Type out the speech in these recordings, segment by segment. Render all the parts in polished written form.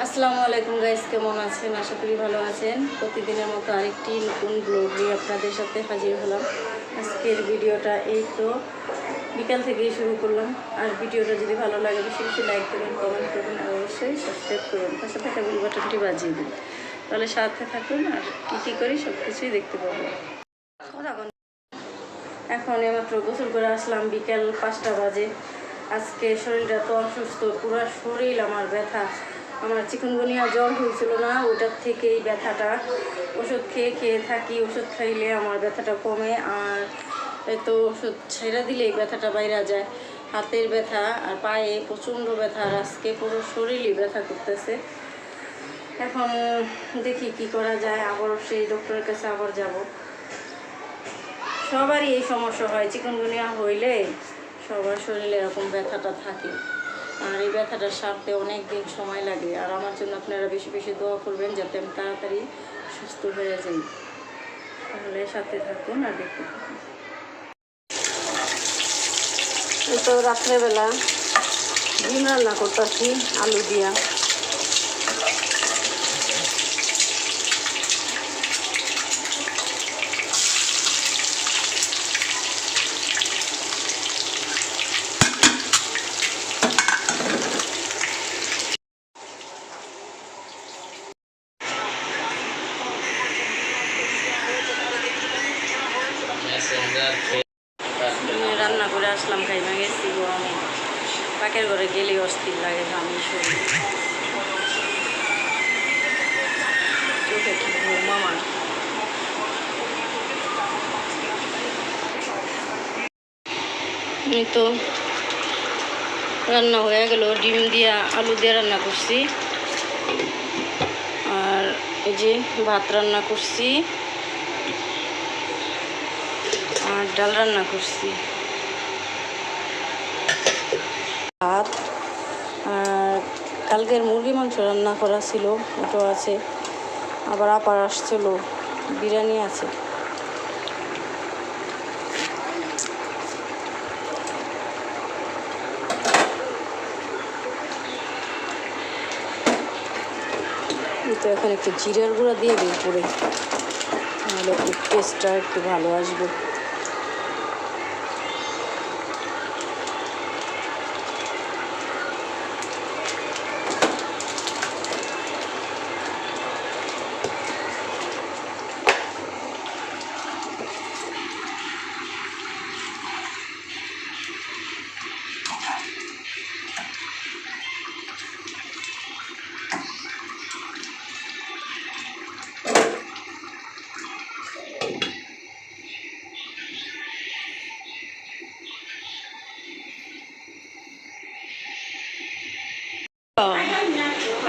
আসসালামু আলাইকুম গাইস, কেমন আছেন? আশা করি ভালো আছেন। প্রতিদিনের মতো আরেকটি নতুন ব্লগ নিয়ে আপনাদের সাথে হাজির হলাম। আজকের ভিডিওটা এই তো বিকাল থেকেই শুরু করলাম। আর ভিডিওটা যদি ভালো লাগে বেশি বেশি লাইক করবেন, কমেন্ট করবেন আর অবশ্যই সাবস্ক্রাইব করবেন, পাশে থাকা বেল বাটনটি বাজিয়ে দিন, তাহলে সাথে থাকুন আর কী করি সব কিছুই দেখতে পাবো। এখন এইমাত্র গোসল করে আসলাম, বিকেল 5টা বাজে। আজকে শরীরটা তো অসুস্থ, পুরো শরীর আমার ব্যথা। আমার চিকুনগুনিয়া জ্বর হয়েছিল না, ওটার থেকেই ব্যথাটা। ওষুধ খেয়ে থাকি, ওষুধ খাইলে আমার ব্যথাটা কমে। আর তো ওষুধ ছেড়ে দিলেই ব্যথাটা বাইরে যায়। হাতের ব্যথা আর পায়ে প্রচণ্ড ব্যথা, আর আজকে পুরো শরীরই ব্যথা করতেছে। এখন দেখি কি করা যায়, আবার সেই ডক্টরের কাছে আবার যাব। সবারই এই সমস্যা হয়, চিকুনগুনিয়া হইলে সবার শরীরে এরকম ব্যথাটা থাকে। আর এই ব্যথাটা সারতে অনেক দিন সময় লাগে। আর আমার জন্য আপনারা বেশি বেশি দোয়া করবেন যাতে আমি তাড়াতাড়ি সুস্থ হয়ে যাই। তাহলে সাথে থাকুন আর দেখতে থাকুন। তো রাত্রেবেলা ডিম রান্না করতেছি আলু দিয়া। রান্না করে আসলাম, খাইমা গেছি গরমে। পাকের ঘরে গেলে অস্থির লাগে, আমি শরীর চোখে কি ঘুম আমার। আমি তো রান্না হয়ে গেল, ডিম দিয়া আলু দিয়ে রান্না করছি। আর এই যে ভাত রান্না করছি আর ডাল রান্না করছি। ভাত আর কালকের মুরগি মাংস রান্না করা ছিল, ওটাও আছে। আবার আপার আসছিল, বিরিয়ানি আছে। তো এখন একটু জিরার গুঁড়া দিয়ে দিই উপরে, তাহলে একটু টেস্টটা একটু ভালো আসবে।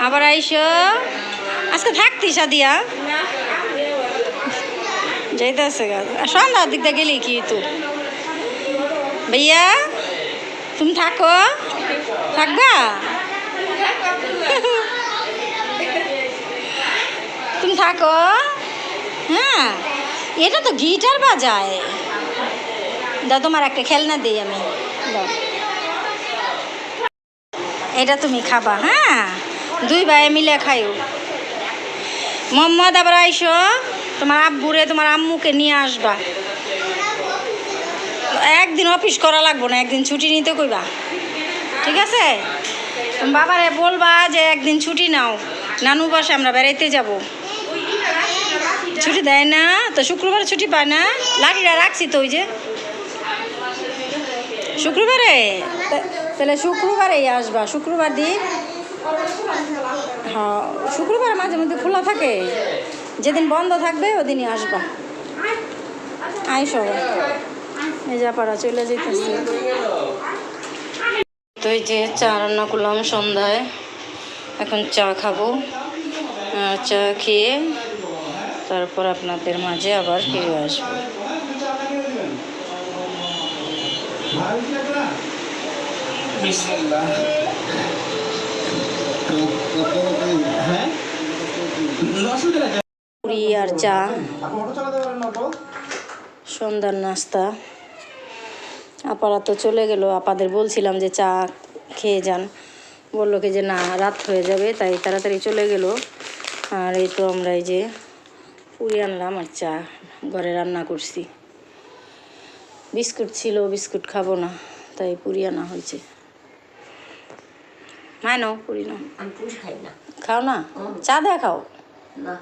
আবার আইসো, আজকে থাকতি সাদিয়া যাইতেছে সন্ধ্যার দিক দিয়ে গেলি কি তো ভাইয়া, তুমি থাকো, থাকবা তুমি থাকো। হ্যাঁ, এটা তো গিটার বাজায়। দাও তোমার একটা খেলনা দিই আমি, দাও এটা তুমি খাবা। হ্যাঁ, দুই ভাই মিলে খাইও। মোহাম্মদ আবার আইসো, তোমার আব্বুরে তোমার আম্মুকে নিয়ে আসবা। একদিন অফিস করা লাগবো না, একদিন ছুটি নিতে কইবা, ঠিক আছে? তুমি বাবারে বলবা যে একদিন ছুটি নাও, নানু বাসে আমরা বেড়াইতে যাব। ছুটি দেয় না তো, শুক্রবারে ছুটি পায় না। লাঠিটা রাখছি তো ওই যে শুক্রবারে, তাহলে শুক্রবারেই আসবা। শুক্রবার দিন, হ্যাঁ শুক্রবার মাঝে মধ্যে খোলা থাকে, যেদিন বন্ধ থাকবে ওদিনই আসবা। আইসো, এই যা পাড়া চলে যেতেছি। তো এই যে চা রান্না করলাম সন্ধ্যায়, এখন চা খাবো। চা খেয়ে তারপর আপনাদের মাঝে আবার ফিরে আসবো। পুরি আর চা সন্ধ্যার নাস্তা। আপারা তো চলে গেল, আপাদের বলছিলাম যে চা খেয়ে যান, বললো কি যে না রাত হয়ে যাবে, তাই তাড়াতাড়ি চলে গেল। আর এই তো আমরা এই যে পুরি আনলাম আর চা ঘরে রান্না করছি। বিস্কুট ছিল, বিস্কুট খাবো না, তাই পুরি আনা হয়েছে। হ্যাঁ নাও পুরি নাও। আমি পুরি খাই না। খাও না? চা দেয়া খাও না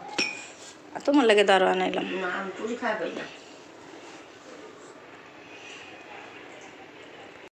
তোমার লাগে তো আরো আনাইলাম। না, আমি পুরি খাই না।